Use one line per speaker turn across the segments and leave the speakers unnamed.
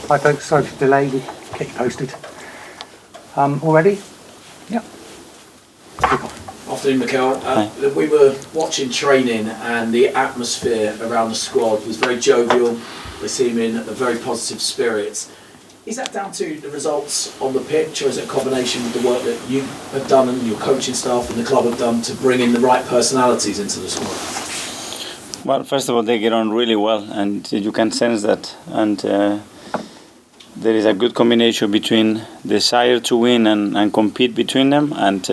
Hi folks, sorry for the delay, we'll get you posted. All ready? Yeah.
Afternoon, Mikel. We were watching training and the atmosphere around the squad was very jovial. They seem in a very positive spirit. Is that down to the results on the pitch, or is it a combination with the work that you have done and your coaching staff and the club have done to bring in the right personalities into the squad?
Well, first of all, they get on really well, and you can sense that. And there is a good combination between desire to win and compete between them, and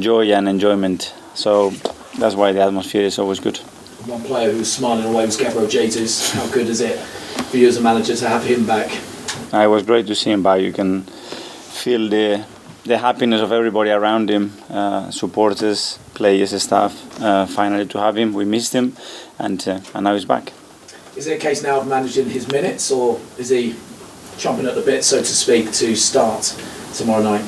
joy and enjoyment. So that's why the atmosphere is always good.
One player who was smiling away was Gabriel. How good is it for you as a manager to have him back?
It was great to see him back. You can feel the happiness of everybody around him, supporters, players, staff. Finally to have him, we missed him, and now he's back.
Is it a case now of managing his minutes, or is he chomping at the bit, so to speak, to start tomorrow night?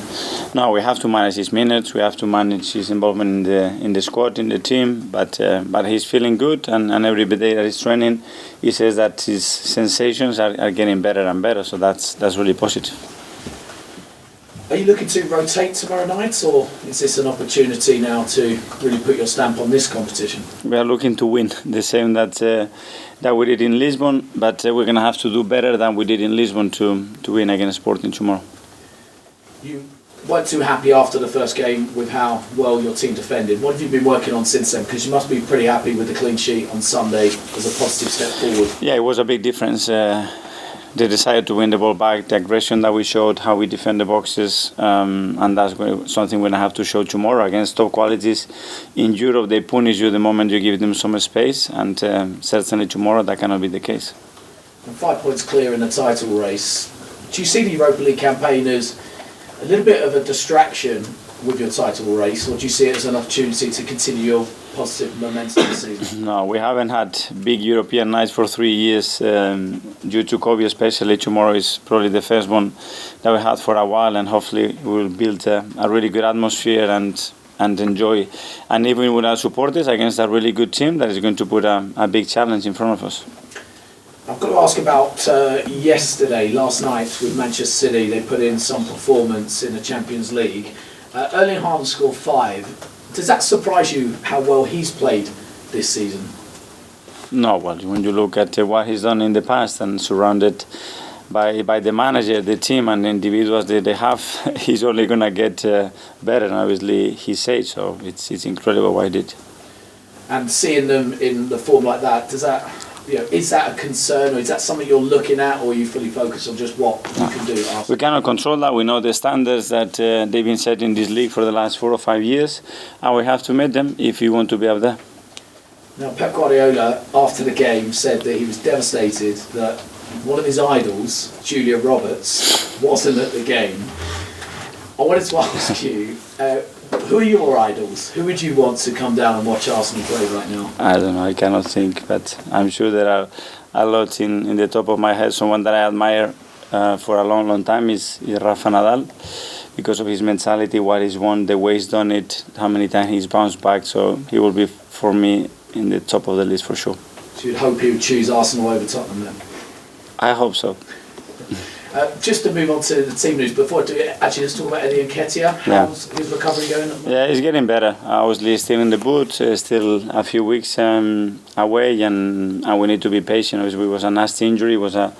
No, we have to manage his minutes. We have to manage his involvement in the squad, in the team. But he's feeling good, and every day that he's training, he says that his sensations are getting better and better. So that's really positive.
Are you looking to rotate tomorrow night, or is this an opportunity now to really put your stamp on this competition?
We are looking to win, the same that we did in Lisbon, but we're going to have to do better than we did in Lisbon to win against Sporting tomorrow.
You weren't too happy after the first game with how well your team defended. What have you been working on since then? Because you must be pretty happy with the clean sheet on Sunday as a positive step forward.
Yeah, it was a big difference. The desire to win the ball back, the aggression that we showed, how we defend the boxes, and that's something we're going to have to show tomorrow against top qualities. In Europe, they punish you the moment you give them some space, and certainly tomorrow that cannot be the case.
And 5 points clear in the title race. Do you see the Europa League campaign as a little bit of a distraction with your title race, or do you see it as an opportunity to continue your positive momentum this season?
No, we haven't had big European nights for 3 years due to COVID especially. Tomorrow is probably the first one that we had for a while, and hopefully we'll build a really good atmosphere and enjoy. And even with our supporters against a really good team that is going to put a big challenge in front of us.
I've got to ask about last night with Manchester City. They put in some performance in the Champions League. Erling Haaland scored 5. Does that surprise you how well he's played this season?
No, well, when you look at what he's done in the past and surrounded by the manager, the team and the individuals that they have, he's only going to get better. And obviously he's safe, so it's incredible what he did.
And seeing them in the form like that, is that a concern, or is that something you're looking at, or are you fully focused on just what you can do after?
We cannot control that. We know the standards that they've been set in this league for the last 4 or 5 years, and we have to meet them if we want to be up there.
Now, Pep Guardiola, after the game, said that he was devastated that one of his idols, Julia Roberts, wasn't at the game. I wanted to ask you, who are your idols? Who would you want to come down and watch Arsenal play right now?
I don't know, I cannot think, but I'm sure there are a lot in the top of my head. Someone that I admire for a long, long time is Rafa Nadal, because of his mentality, what he's won, the way he's done it, how many times he's bounced back. So he will be, for me, in the top of the list for sure.
So you'd hope he would choose Arsenal over Tottenham then?
I hope so.
Just to move on to the team news, before I do it, actually let's talk about Eddie Nketiah. How's his recovery going?
Yeah, he's getting better. Obviously, still in the boot, still a few weeks away, and we need to be patient. It was a nasty injury, it was a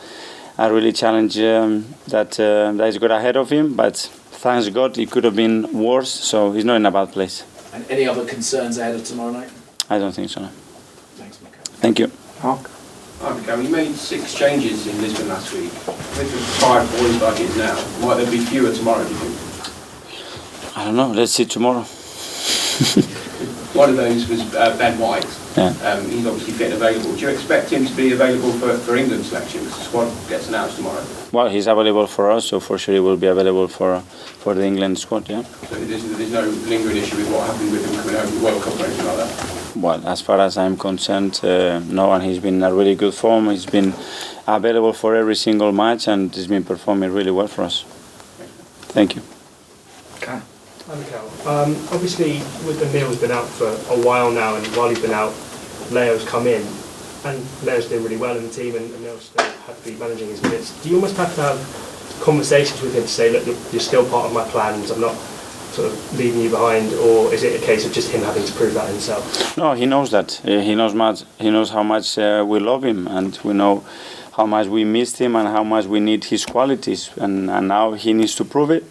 really challenge that he's got ahead of him, but thanks God it could have been worse, so he's not in a bad place.
And any other concerns ahead of tomorrow night?
I don't think so, no.
Thanks, Mikel.
Thank you.
Mark?
Hi, Mikel. You made 6 changes in Lisbon last week. With the 5 boys like it is now, might there be fewer tomorrow, do you think?
I don't know, let's see tomorrow.
One of those was Ben White.
Yeah.
He's obviously fit and available. Do you expect him to be available for England selection? Because the squad gets announced tomorrow.
Well, he's available for us, so for sure he will be available for the England squad, yeah.
So there's no lingering issue with what happened with him coming over the World Cup or anything like that?
Well, as far as I'm concerned, no, and he's been in a really good form. He's been available for every single match, and he's been performing really well for us. Thank you.
Okay.
Hi, Mikel. Obviously, with Emile's been out for a while now, and while he's been out, Leo's come in. and Leo's doing really well in the team, and Neil still had to be managing his minutes. Do you almost have to have conversations with him to say, look, you're still part of my plans, I'm not sort of leaving you behind, or is it a case of just him having to prove that himself?
No, he knows that. He knows much. He knows how much we love him, and we know how much we missed him and how much we need his qualities. And now he needs to prove it.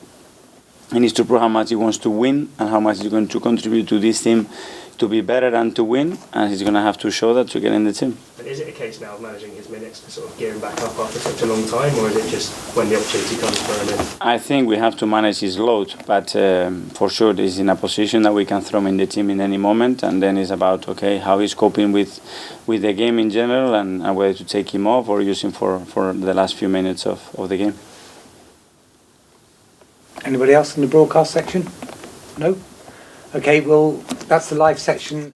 He needs to prove how much he wants to win and how much he's going to contribute to this team to be better and to win. And he's going to have to show that to get in the team.
But is it a case now of managing his minutes to sort of gear him back up after such a long time, or is it just when the opportunity comes for him in?
I think we have to manage his load, but for sure he's in a position that we can throw him in the team in any moment, and then it's about how he's coping with the game in general and whether to take him off or use him for the last few minutes of the game.
Anybody else in the broadcast section? No? Okay, well, that's the live section.